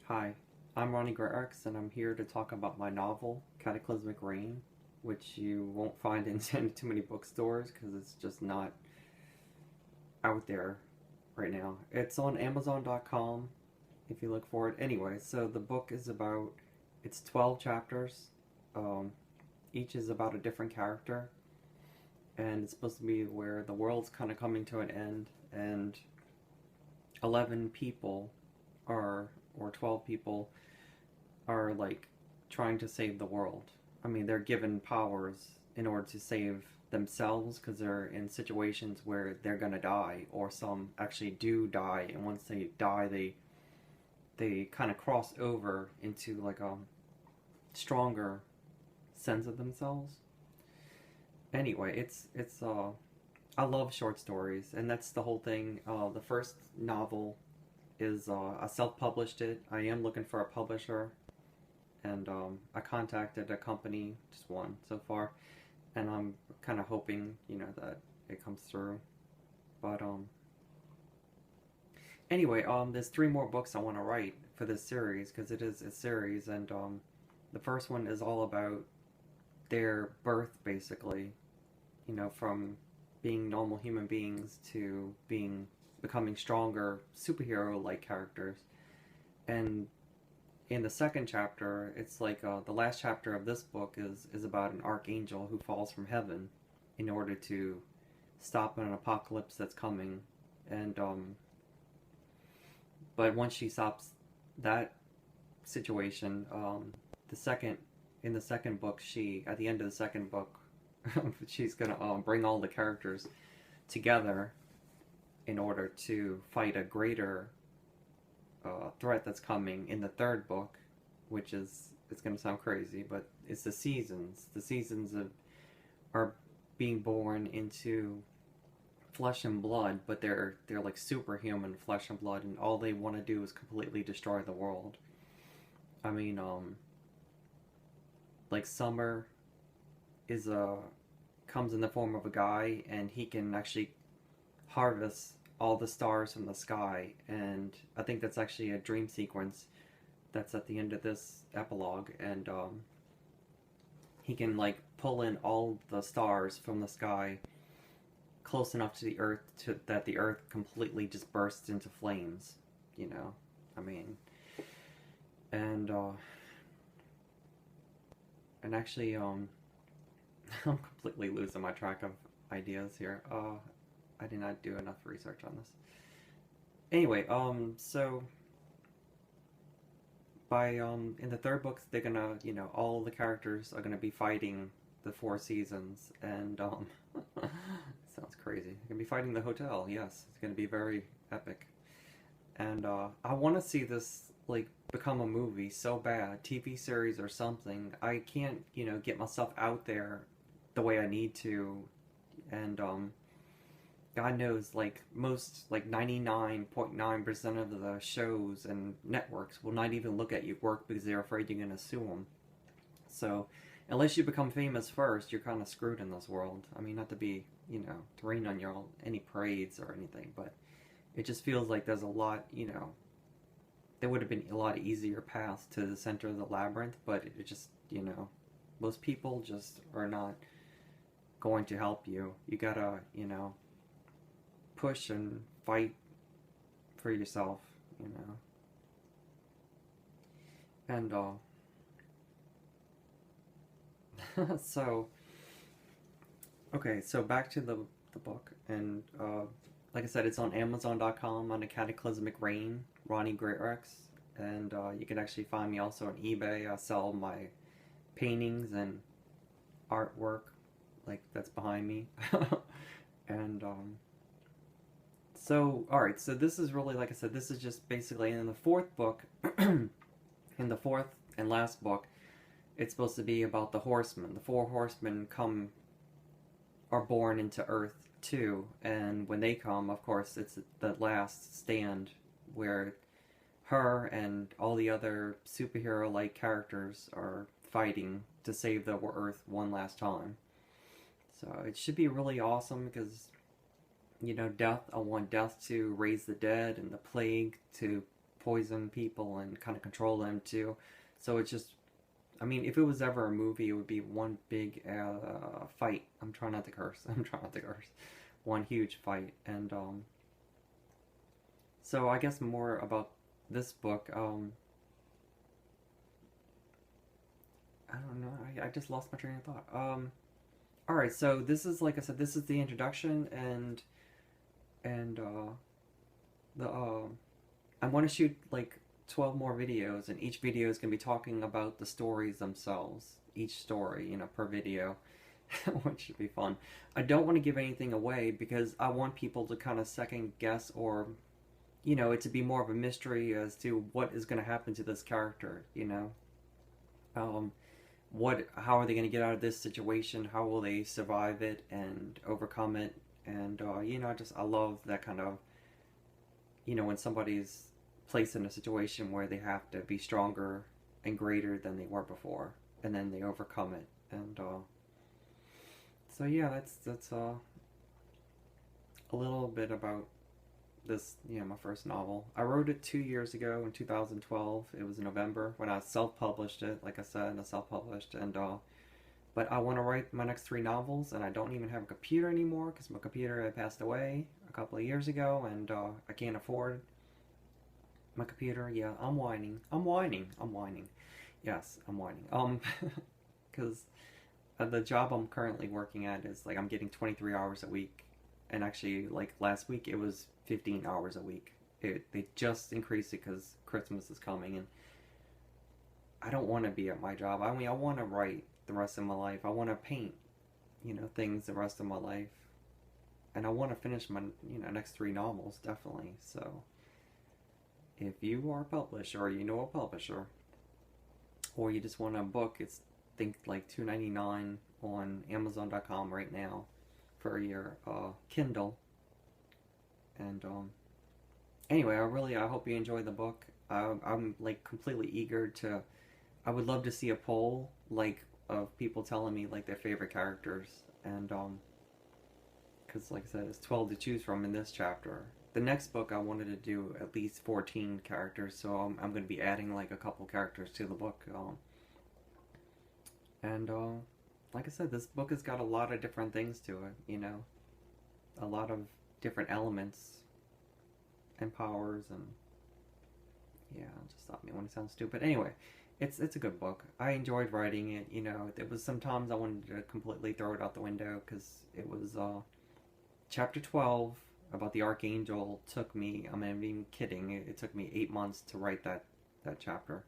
Hi, I'm Ronnie Greatrex, and I'm here to talk about my novel, Cataclysmic Reign, which you won't find in too many bookstores because it's just not out there right now. It's on Amazon.com if you look for it. Anyway, so the book is about, it's 12 chapters. Um, each is about a different character, and it's supposed to be where the world's kind of coming to an end, and 11 people are, or 12 people are like trying to save the world. I mean, they're given powers in order to save themselves because they're in situations where they're gonna die, or some actually do die, and once they die, they kind of cross over into like a stronger sense of themselves. Anyway, it's I love short stories, and that's the whole thing. The first novel is I self-published it. I am looking for a publisher, and I contacted a company, just one so far, and I'm kind of hoping, that it comes through. But anyway, there's three more books I want to write for this series because it is a series, and the first one is all about their birth, basically, from being normal human beings to becoming stronger superhero-like characters. And in the second chapter, it's like the last chapter of this book is about an archangel who falls from heaven in order to stop an apocalypse that's coming. And but once she stops that situation, the second in the second book, she at the end of the second book, she's gonna bring all the characters together in order to fight a greater threat that's coming in the third book, which is, it's going to sound crazy, but it's the seasons. The seasons are being born into flesh and blood, but they're like superhuman flesh and blood, and all they want to do is completely destroy the world. I mean, like summer is comes in the form of a guy, and he can actually harvest all the stars from the sky, and I think that's actually a dream sequence that's at the end of this epilogue, and he can like pull in all the stars from the sky close enough to the earth that the earth completely just bursts into flames, I mean, and actually I'm completely losing my track of ideas here. I did not do enough research on this. Anyway, so by in the third book, they're gonna, all the characters are gonna be fighting the four seasons, and sounds crazy. They're gonna be fighting the hotel. Yes, it's gonna be very epic, and I want to see this like become a movie so bad, TV series or something. I can't, get myself out there the way I need to, and God knows, like most, like 99.9% of the shows and networks will not even look at your work because they're afraid you're going to sue them. So, unless you become famous first, you're kind of screwed in this world. I mean, not to be, to rain on your any parades or anything, but it just feels like there's a lot, there would have been a lot easier paths to the center of the labyrinth, but it just, most people just are not going to help you. You gotta, push and fight for yourself, And so okay, so back to the book, and like I said, it's on Amazon.com on the Cataclysmic Reign, Ronnie Greatrex, and you can actually find me also on eBay. I sell my paintings and artwork, like that's behind me, and so, alright, so this is really, like I said, this is just basically in the fourth book, in the fourth and last book, it's supposed to be about the horsemen. The four horsemen are born into Earth too, and when they come, of course, it's the last stand where her and all the other superhero-like characters are fighting to save the Earth one last time. So it should be really awesome because death, I want death to raise the dead and the plague to poison people and kind of control them too. So it's just, I mean, if it was ever a movie, it would be one big fight. I'm trying not to curse. I'm trying not to curse. One huge fight. And so I guess more about this book. I don't know. I just lost my train of thought. All right. So this is, like I said, this is the introduction, and the I want to shoot like 12 more videos, and each video is going to be talking about the stories themselves. Each story, per video, which should be fun. I don't want to give anything away because I want people to kind of second guess, or, it to be more of a mystery as to what is going to happen to this character, how are they going to get out of this situation? How will they survive it and overcome it? And, I love that kind of, when somebody's placed in a situation where they have to be stronger and greater than they were before, and then they overcome it. And so yeah, that's a little bit about this, my first novel. I wrote it 2 years ago in 2012. It was in November when I self-published it. Like I said, I self-published, and but I want to write my next 3 novels, and I don't even have a computer anymore because my computer had passed away a couple of years ago, and I can't afford my computer. Yeah, I'm whining. Yes, I'm whining. Because the job I'm currently working at is like I'm getting 23 hours a week, and actually, like last week, it was 15 hours a week. They just increased it because Christmas is coming, and I don't want to be at my job. I mean, I want to write the rest of my life. I want to paint, things the rest of my life, and I want to finish my, next 3 novels, definitely. So if you are a publisher, or you know a publisher, or you just want a book, it's think like $2.99 on Amazon.com right now for your Kindle. And anyway, I hope you enjoy the book. I'm like completely eager to. I would love to see a poll like of people telling me like their favorite characters, and because like I said, it's 12 to choose from in this chapter. The next book I wanted to do at least 14 characters, so I'm going to be adding like a couple characters to the book. And like I said, this book has got a lot of different things to it, a lot of different elements and powers, and yeah, just stop me when it sounds stupid. Anyway, it's a good book. I enjoyed writing it. There was sometimes I wanted to completely throw it out the window because it was chapter 12 about the Archangel took me, I'm not even kidding, it took me 8 months to write that chapter.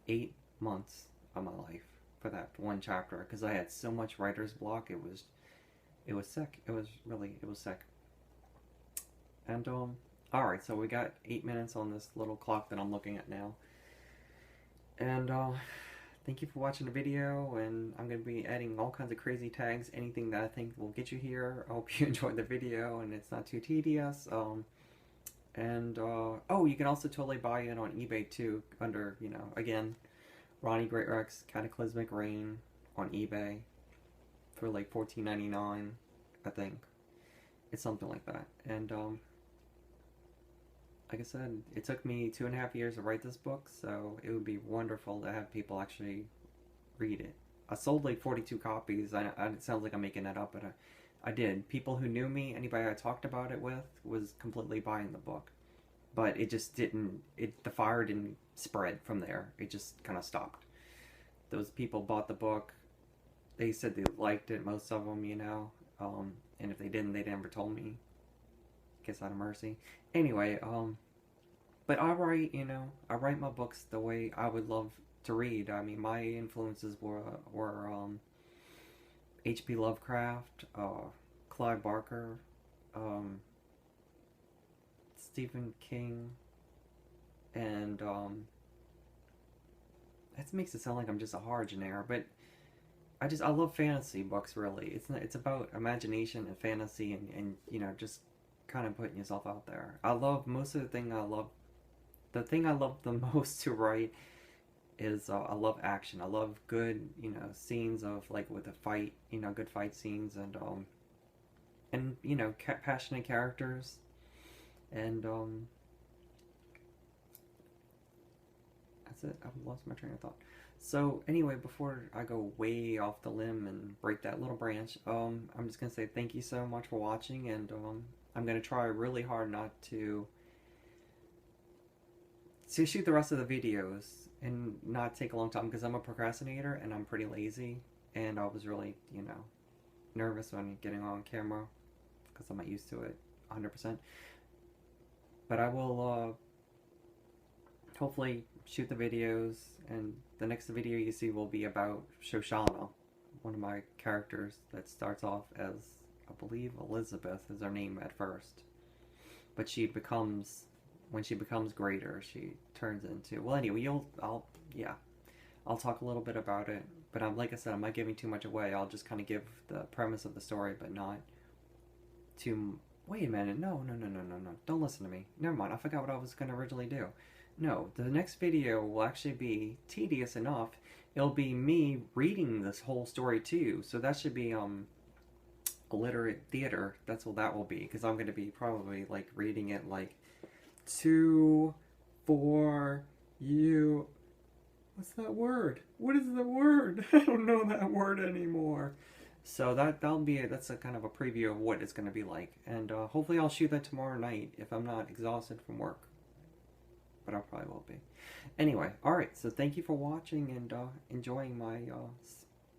8 months of my life for that one chapter because I had so much writer's block. It was sick. It was sick. And alright, so we got 8 minutes on this little clock that I'm looking at now. And thank you for watching the video, and I'm going to be adding all kinds of crazy tags, anything that I think will get you here. I hope you enjoyed the video and it's not too tedious. And oh, you can also totally buy it on eBay too, under, again, Ronnie Greatrex, Cataclysmic Reign on eBay for like $14.99, I think. It's something like that. And like I said, it took me 2.5 years to write this book, so it would be wonderful to have people actually read it. I sold like 42 copies. It sounds like I'm making that up, but I did. People who knew me, anybody I talked about it with, was completely buying the book. But it just didn't, the fire didn't spread from there. It just kind of stopped. Those people bought the book. They said they liked it, most of them, and if they didn't, they never told me. Guess out of mercy. Anyway, but I write, I write my books the way I would love to read. I mean, my influences were H.P. Lovecraft, Clive Barker, Stephen King, and that makes it sound like I'm just a horror-genaire, but I love fantasy books, really. It's about imagination and fantasy and just kind of putting yourself out there. I love most of the thing I love the most to write is I love action. I love good, scenes of like with a fight, good fight scenes, and passionate characters, and I've lost my train of thought. So anyway, before I go way off the limb and break that little branch, I'm just gonna say thank you so much for watching, and I'm gonna try really hard not to shoot the rest of the videos and not take a long time, because I'm a procrastinator and I'm pretty lazy, and I was really, nervous when getting on camera because I'm not used to it 100%. But I will hopefully shoot the videos, and the next video you see will be about Shoshana, one of my characters that starts off as, I believe, Elizabeth is her name at first, but when she becomes greater, she turns into, well, anyway, I'll talk a little bit about it, but like I said, I'm not giving too much away. I'll just kind of give the premise of the story, but not too. Wait a minute, no, don't listen to me. Never mind, I forgot what I was going to originally do. No, the next video will actually be tedious enough. It'll be me reading this whole story too, so that should be a literate theater. That's what that will be, because I'm going to be probably like reading it like to, for, you. What's that word? What is the word? I don't know that word anymore. So that's a kind of a preview of what it's going to be like, and hopefully I'll shoot that tomorrow night if I'm not exhausted from work, but I probably will be. Anyway, alright, so thank you for watching and enjoying my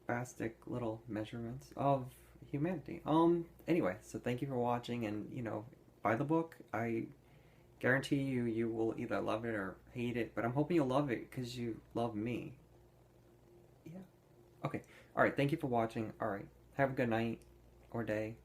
spastic little measurements of humanity. Anyway, so thank you for watching, and buy the book. I guarantee you will either love it or hate it, but I'm hoping you'll love it because you love me. Yeah. Okay. Alright, thank you for watching. Alright, have a good night or day.